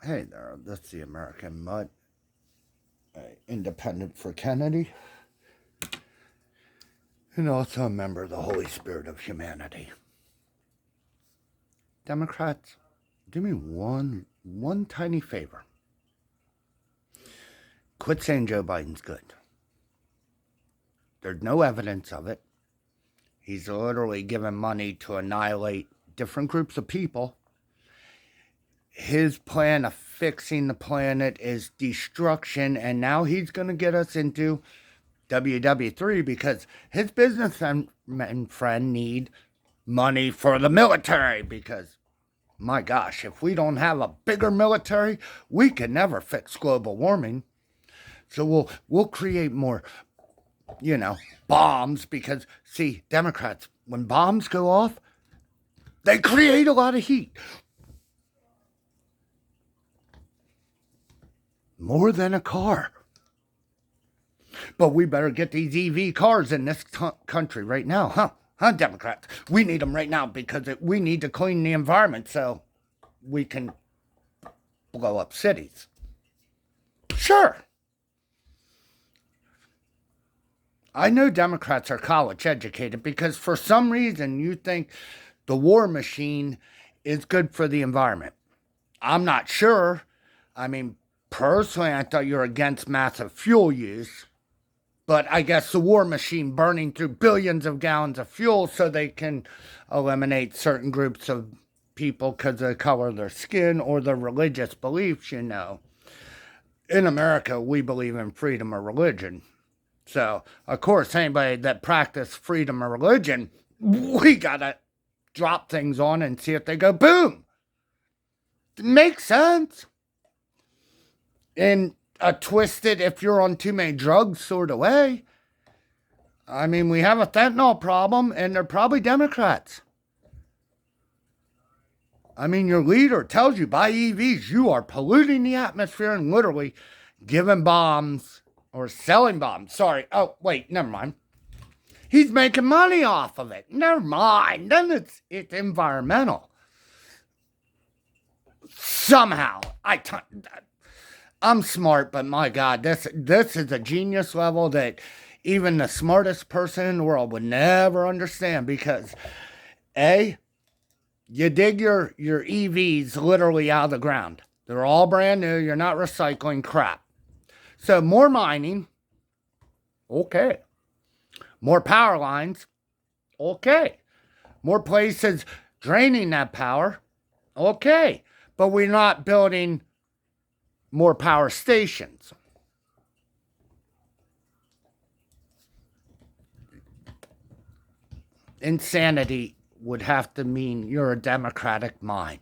Hey there, that's the American Mutt, independent for Kennedy, and also a member of the Holy Spirit of humanity. Democrats, do me one tiny favor. Quit saying Joe Biden's good. There's no evidence of it. He's literally given money to annihilate different groups of people. His plan of fixing the planet is destruction, and now he's going to get us into WW3 because his businessman friend need money for the military because, my gosh, if we don't have a bigger military, we can never fix global warming. So we'll create more, bombs because, see, Democrats, when bombs go off, they create a lot of heat. More than a car. But we better get these EV cars in this country right now, huh, Democrats? We need them right now because we need to clean the environment so we can blow up cities. Sure. I know Democrats are college educated because for some reason you think the war machine is good for the environment. I'm not sure. I mean, personally, I thought you were against massive fuel use. But I guess the war machine burning through billions of gallons of fuel so they can eliminate certain groups of people because of the color of their skin or their religious beliefs, In America, we believe in freedom of religion. So, of course, anybody that practices freedom of religion, we got to drop things on and see if they go boom. It makes sense. In a twisted, if you're on too many drugs sort of way. I mean, we have a fentanyl problem, and they're probably Democrats. I mean, your leader tells you buy EVs, you are polluting the atmosphere and literally giving bombs or selling bombs. Sorry. Oh, wait, never mind. He's making money off of it. Never mind. Then it's environmental. Somehow, I'm smart, but my God, this is a genius level that even the smartest person in the world would never understand because, A, you dig your EVs literally out of the ground. They're all brand new. You're not recycling crap. So more mining, okay. More power lines, okay. More places draining that power, okay. But we're not building more power stations. Insanity would have to mean you're a democratic mind,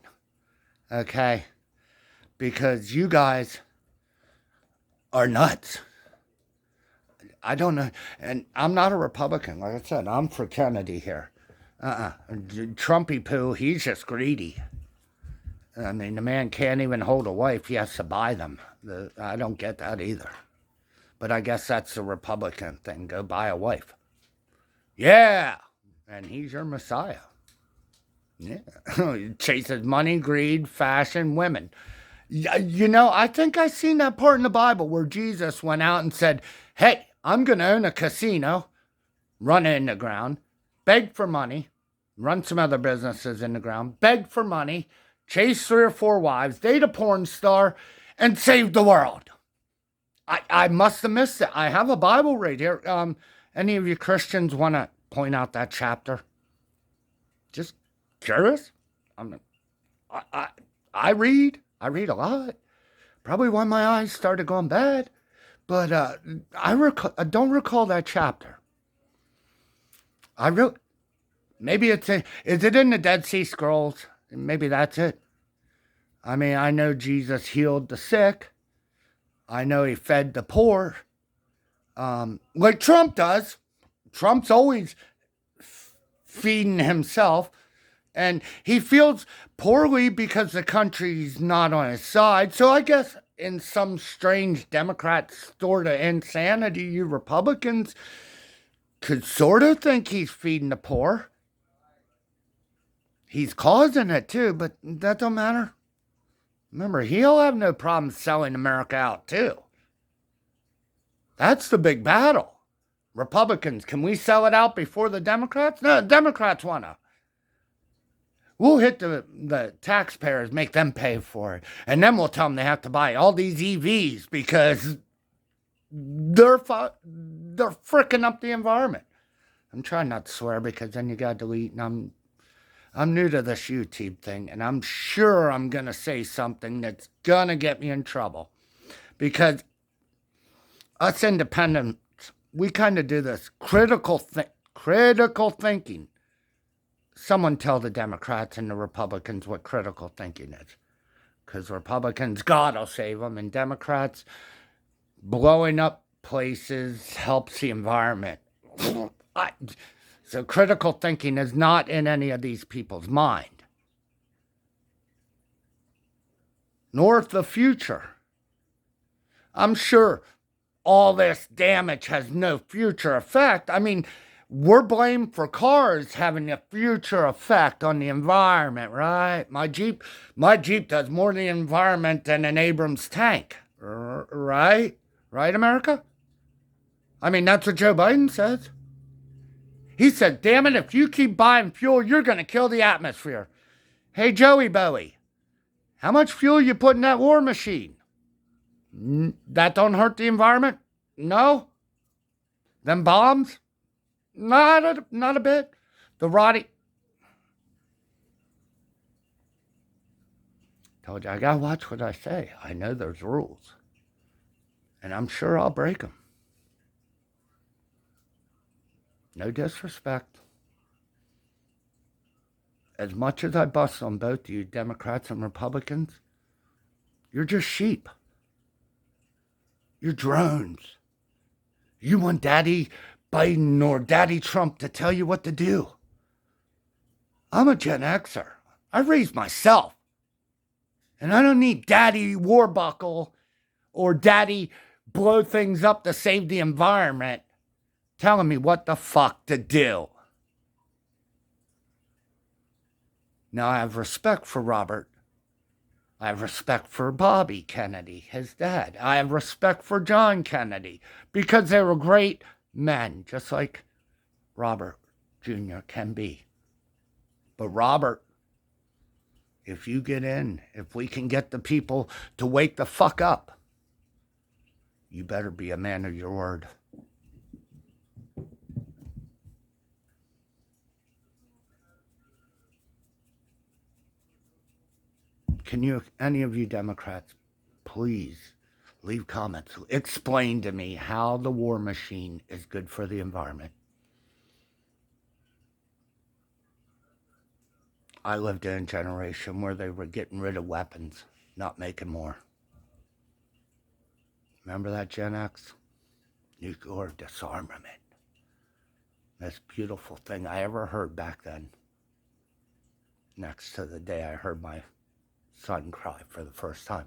okay? Because you guys are nuts. I don't know, and I'm not a Republican. Like I said, I'm for Kennedy here. Trumpy poo, he's just greedy. I mean, the man can't even hold a wife. He has to buy them. I don't get that either. But I guess that's the Republican thing. Go buy a wife. Yeah. And he's your Messiah. Yeah. He chases money, greed, fashion, women. I think I seen that part in the Bible where Jesus went out and said, hey, I'm going to own a casino, run it in the ground, beg for money, run some other businesses in the ground, beg for money, chase 3 or 4 wives, date a porn star, and save the world. I must have missed it. I have a Bible right here. Any of you Christians want to point out that chapter? Just curious. I read a lot. Probably why my eyes started going bad. But I don't recall that chapter. Maybe is it in the Dead Sea Scrolls? Maybe that's it. I mean, I know Jesus healed the sick. I know he fed the poor. Like Trump does. Trump's always feeding himself. And he feels poorly because the country's not on his side. So I guess in some strange Democrat sort of insanity, you Republicans could sort of think he's feeding the poor. He's causing it too, but that don't matter. Remember, he'll have no problem selling America out, too. That's the big battle. Republicans, can we sell it out before the Democrats? No, Democrats want to. We'll hit the taxpayers, make them pay for it. And then we'll tell them they have to buy all these EVs because they're fricking up the environment. I'm trying not to swear because then you got to delete. And I'm new to this YouTube thing, and I'm sure I'm going to say something that's going to get me in trouble. Because us independents, we kind of do this critical thinking. Someone tell the Democrats and the Republicans what critical thinking is. Because Republicans, God will save them, and Democrats, blowing up places helps the environment. So critical thinking is not in any of these people's mind. Nor the future. I'm sure all this damage has no future effect. I mean, we're blamed for cars having a future effect on the environment, right? My Jeep does more to the environment than an Abrams tank, right? Right, America? I mean, that's what Joe Biden says. He said, damn it, if you keep buying fuel, you're going to kill the atmosphere. Hey, Joey Bowie, how much fuel you put in that war machine? That don't hurt the environment? No? Them bombs? Not a bit. The Roddy. Told you, I gotta watch what I say. I know there's rules. And I'm sure I'll break them. No disrespect. As much as I bust on both you Democrats and Republicans, you're just sheep. You're drones. You want Daddy Biden or Daddy Trump to tell you what to do. I'm a Gen Xer. I raised myself. And I don't need Daddy Warbuckle or Daddy blow things up to save the environment telling me what the fuck to do. Now, I have respect for Robert. I have respect for Bobby Kennedy, his dad. I have respect for John Kennedy because they were great men, just like Robert Jr. can be. But Robert, if you get in, if we can get the people to wake the fuck up, you better be a man of your word. Can you, any of you Democrats, please leave comments. Explain to me how the war machine is good for the environment. I lived in a generation where they were getting rid of weapons, not making more. Remember that, Gen X? Nuclear disarmament. Most beautiful thing I ever heard back then. Next to the day I heard my son cry for the first time.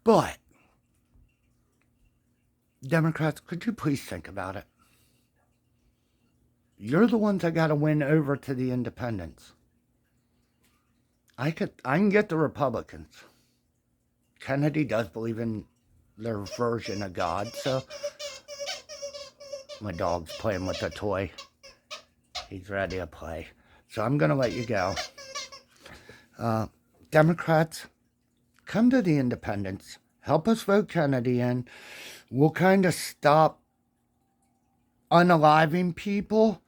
But, Democrats, could you please think about it? You're the ones that got to win over to the independents. I can get the Republicans. Kennedy does believe in their version of God, so my dog's playing with a toy. He's ready to play. So I'm going to let you go. Democrats, come to the independents. Help us vote Kennedy in. We'll kind of stop unaliving people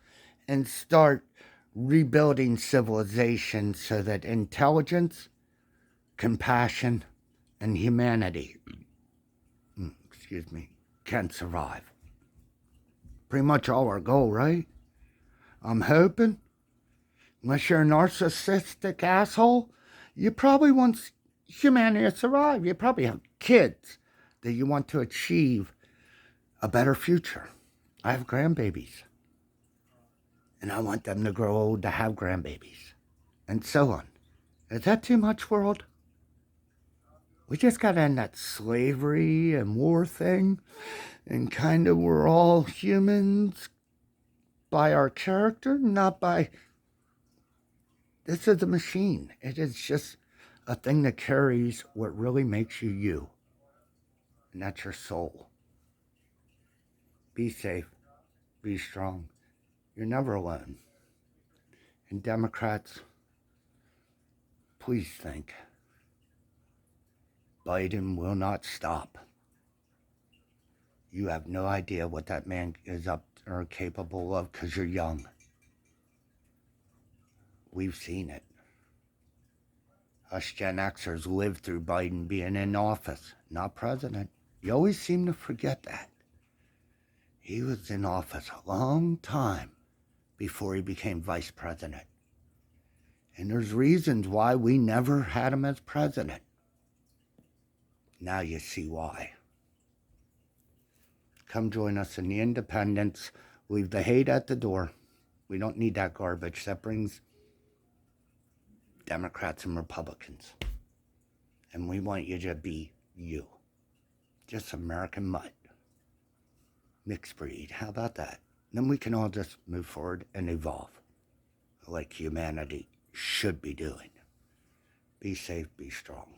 and start rebuilding civilization so that intelligence, compassion, and humanity, can survive. Pretty much all our goal, right? I'm hoping. Unless you're a narcissistic asshole, you probably want humanity to survive. You probably have kids that you want to achieve a better future. I have grandbabies. And I want them to grow old to have grandbabies. And so on. Is that too much, world? We just got to end that slavery and war thing. And kind of we're all humans by our character, not by... This is a machine. It is just a thing that carries what really makes you you, and that's your soul. Be safe, be strong. You're never alone. And Democrats, please think. Biden will not stop. You have no idea what that man is up or capable of because you're young. We've seen it. Us Gen Xers lived through Biden being in office, not president. You always seem to forget that. He was in office a long time before he became vice president. And there's reasons why we never had him as president. Now you see why. Come join us in the independence. Leave the hate at the door. We don't need that garbage. That brings Democrats and Republicans. And we want you to be you. Just American mutt. Mixed breed. How about that? Then we can all just move forward and evolve like humanity should be doing. Be safe, be strong.